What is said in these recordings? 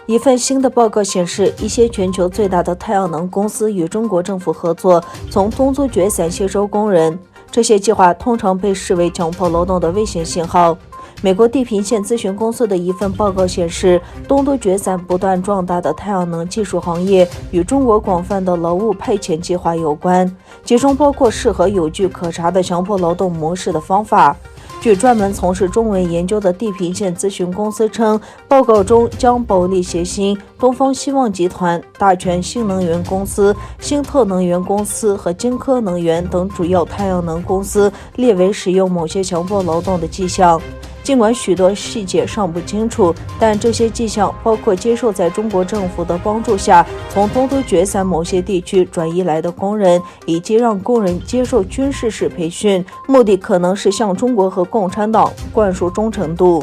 一份新的报告显示，一些全球最大的太阳能公司与中国政府合作，从东突厥散吸收工人。这些计划通常被视为强迫劳动的危险信号。美国地平线咨询公司的一份报告显示，东突厥散不断壮大的太阳能技术行业与中国广泛的劳务派遣计划有关，其中包括适合有据可查的强迫劳动模式的方法。据专门从事中文研究的地平线咨询公司称，报告中将保利协鑫、东方希望集团、大全新能源公司、新特能源公司和金科能源等主要太阳能公司列为使用某些强迫劳动的迹象。尽管许多细节尚不清楚，但这些迹象包括接受在中国政府的帮助下从东突厥散某些地区转移来的工人，以及让工人接受军事式培训，目的可能是向中国和共产党灌输忠诚度。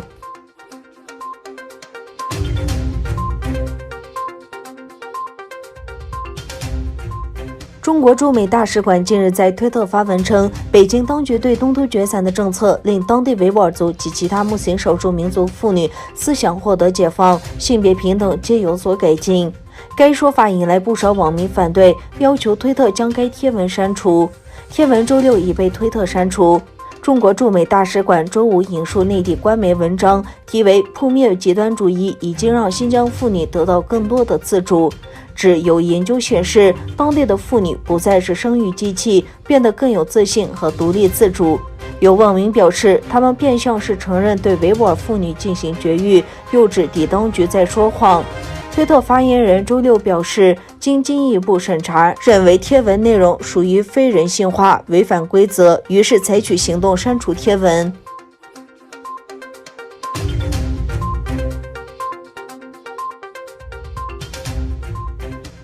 中国驻美大使馆近日在推特发文称，北京当局对东突厥散的政策令当地维吾尔族及其他穆斯林少数民族妇女思想获得解放，性别平等皆有所改进。该说法引来不少网民反对，要求推特将该贴文删除。贴文周六已被推特删除。中国驻美大使馆周五引述内地官媒文章，题为“扑灭极端主义已经让新疆妇女得到更多的自主”，指有研究显示，当地的妇女不再是生育机器，变得更有自信和独立自主。有网民表示，他们变相是承认对维吾尔妇女进行绝育，又指敌当局在说谎。推特发言人周六表示，经进一步审查，认为贴文内容属于非人性化，违反规则，于是采取行动删除贴文。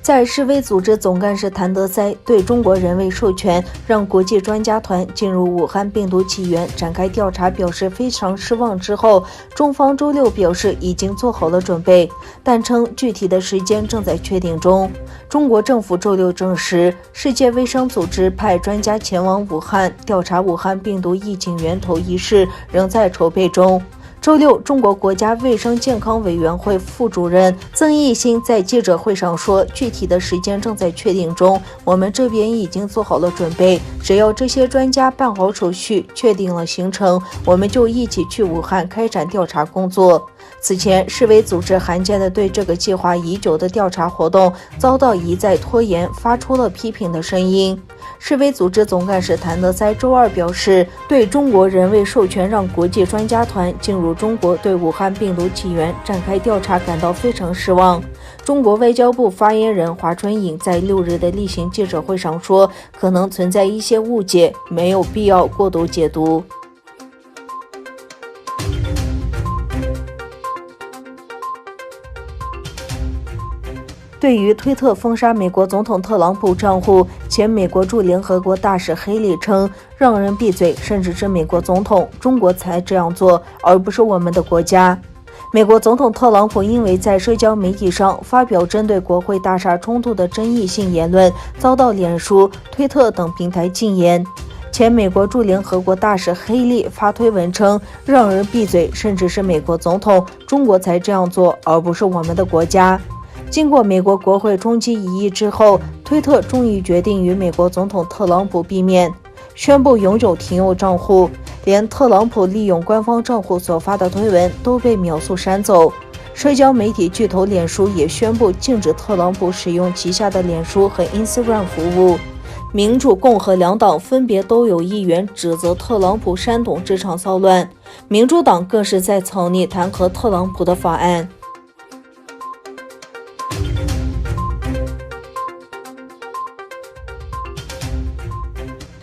在世卫组织总干事谭德塞对中国人为授权让国际专家团进入武汉病毒起源展开调查表示非常失望之后，中方周六表示已经做好了准备，但称具体的时间正在确定中。中国政府周六证实，世界卫生组织派专家前往武汉调查武汉病毒疫情源头一事仍在筹备中。周六，中国国家卫生健康委员会副主任曾益新在记者会上说，具体的时间正在确定中，我们这边已经做好了准备，只要这些专家办好手续，确定了行程，我们就一起去武汉开展调查工作。此前，世卫组织罕见地对这个计划已久的调查活动遭到一再拖延，发出了批评的声音。世卫组织总干事谭德塞周二表示，对中国人为授权让国际专家团进入中国对武汉病毒起源展开调查感到非常失望。中国外交部发言人华春莹在6日的例行记者会上说，可能存在一些误解，没有必要过度解读。对于推特封杀美国总统特朗普账户，前美国驻联合国大使黑利称，让人闭嘴，甚至是美国总统，中国才这样做，而不是我们的国家。美国总统特朗普因为在社交媒体上发表针对国会大厦冲突的争议性言论，遭到脸书、推特等平台禁言。前美国驻联合国大使黑利发推文称，让人闭嘴，甚至是美国总统，中国才这样做，而不是我们的国家。经过美国国会中期疑议之后，推特终于决定与美国总统特朗普闭面，宣布永久停用账户，连特朗普利用官方账户所发的推文都被秒速删走。社交媒体巨头脸书也宣布禁止特朗普使用旗下的脸书和 Instagram 服务。民主、共和两党分别都有议员指责特朗普煽动这场骚乱，民主党更是在草拟弹劾特朗普的法案。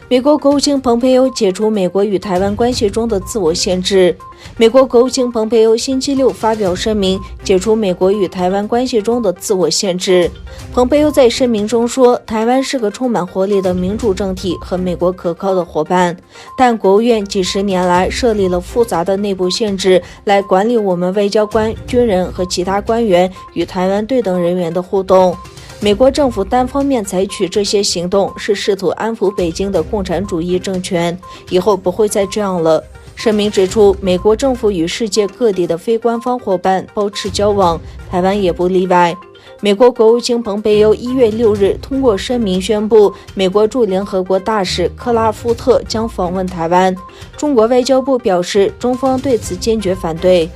美国国务卿蓬佩奥解除美国与台湾关系中的自我限制。美国国务卿蓬佩奥星期六发表声明，解除美国与台湾关系中的自我限制。蓬佩奥在声明中说，台湾是个充满活力的民主政体和美国可靠的伙伴，但国务院几十年来设立了复杂的内部限制，来管理我们外交官、军人和其他官员与台湾对等人员的互动。美国政府单方面采取这些行动，是试图安抚北京的共产主义政权，以后不会再这样了。声明指出，美国政府与世界各地的非官方伙伴保持交往，台湾也不例外。美国国务卿蓬佩奥1月6日通过声明宣布，美国驻联合国大使克拉夫特将访问台湾。中国外交部表示，中方对此坚决反对。